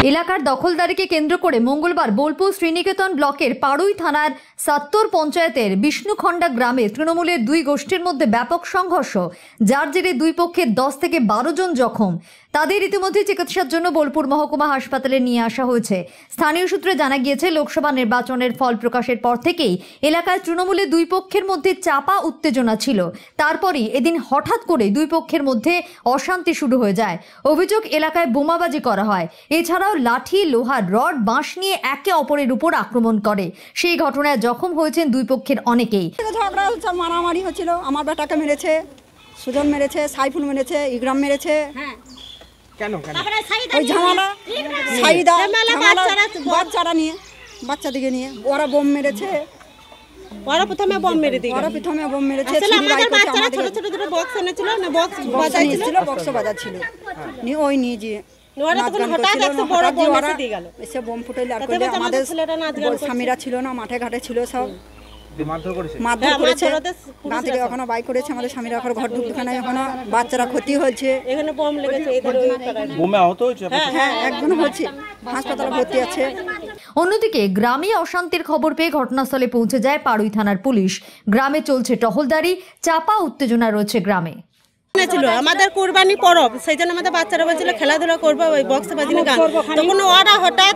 এলাকার দখলদারিকে কেন্দ্র করে মঙ্গলবার বোলপুর শ্রীনিকেতন ব্লকের পাড়ুই থানার সাত্তর পঞ্চায়েতের বিষ্ণুখণ্ডা গ্রামে তৃণমূলের দুই গোষ্ঠীর মধ্যে ব্যাপক সংঘর্ষ, যার জেরে দুই পক্ষের 10 থেকে 12 জন জখম। তাদের ইতিমধ্যে চিকিৎসার জন্য বোলপুর মহকুমা হাসপাতালে নিয়ে আসা হয়েছে। স্থানীয় সূত্রে জানা গিয়েছে, লোকসভা নির্বাচনের ফল প্রকাশের পর থেকেই এলাকায় তৃণমূলের দুই পক্ষের মধ্যে চাপা উত্তেজনা ছিল। তারপরই এদিন হঠাৎ করে দুই পক্ষের মধ্যে অশান্তি শুরু হয়ে যায়। অভিযোগ, এলাকায় বোমাবাজি করা হয়। এছাড়াও লাঠি, লোহার রড, বাঁশ নিয়ে একে অপরের উপর আক্রমণ করে। সেই ঘটনায় জখম হয়েছেন দুই পক্ষের অনেকেই। ঝগড়া হচ্ছে, মারামারি হচ্ছিল। আমার বেটাকে মেরেছে, সুজন মেরেছে, সাইফুল মেরেছে, ইকরাম মেরেছে। কেন ওই ঝামেলা, সাইদা বাচ্চারা নিয়ে, বাচ্চাদিকে নিয়ে ওরা বোম মেরেছে। ওরা প্রথমে বোম মেরে দিয়েছে। ওরা প্রথমে বোম মেরেছে। আমাদের বাচ্চারা ছোট ছোট দুটো বক্স এনেছিল, না বক্স বাজাইছিল, বক্স বাজাচ্ছিল। নি ওই নিয়ে যে ওরা তখন হঠাৎ একটা বড় বোম এসে দিয়ে গেল। এসে বোম ফুটাইলে আর কইলে আমাদের স্বামীরা ছিল না, মাঠে ঘাটে ছিল সব। মারধর করেছে, গাঁ থেকে এখনো বাইক করেছে। আমাদের স্বামীরা এখন ঘর ঢুকতে নাই, এখনো বাচ্চারা ক্ষতি হয়েছে। এখানে বোম লেগেছে, বোমে আহত হয়েছে। হ্যাঁ, একজন হচ্ছে, হাসপাতালে ভর্তি আছে। অন্যদিকে গ্রামে অশান্তির খবর পেয়ে ঘটনাস্থলে পৌঁছে যায় পাড়ুই থানার পুলিশ। গ্রামে চলছে টহলদারি, চাপা উত্তেজনা রয়েছে গ্রামে। ছিল আমাদের কুরবানি পরব, সেই জন্য আমাদের বাচ্চারা বলছিল খেলাধুলা করবো, ওই বক্সে বাজিনি গান। তখন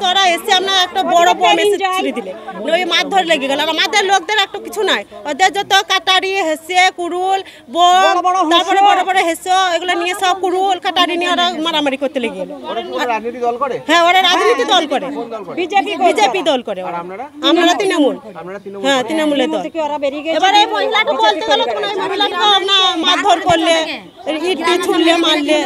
ওরা এসে আমরা একটা বড় বোম এসে ছিঁড়ে দিলে, ওই মারধর লেগে গেল। আর আমাদের লোকদের একটু কিছু নাই, ওদের যত কাটারি, হেসে, কুরুল, বোম, তারপরে বড় বড় হেসো, এগুলো নিয়ে সব কুরুল কাটারি নিয়ে ওরা মারামারি করতে লেগে গেল। হ্যাঁ, ওরা রাজনীতি দল করে, বিজেপি দল করে। আমরা তৃণমূল, হ্যাঁ তৃণমূলের দল। এবার এই মহিলাটা বলতে গেল, কোন মহিলাটা মারধর করলে, ইট ছুড়লে, মারলে।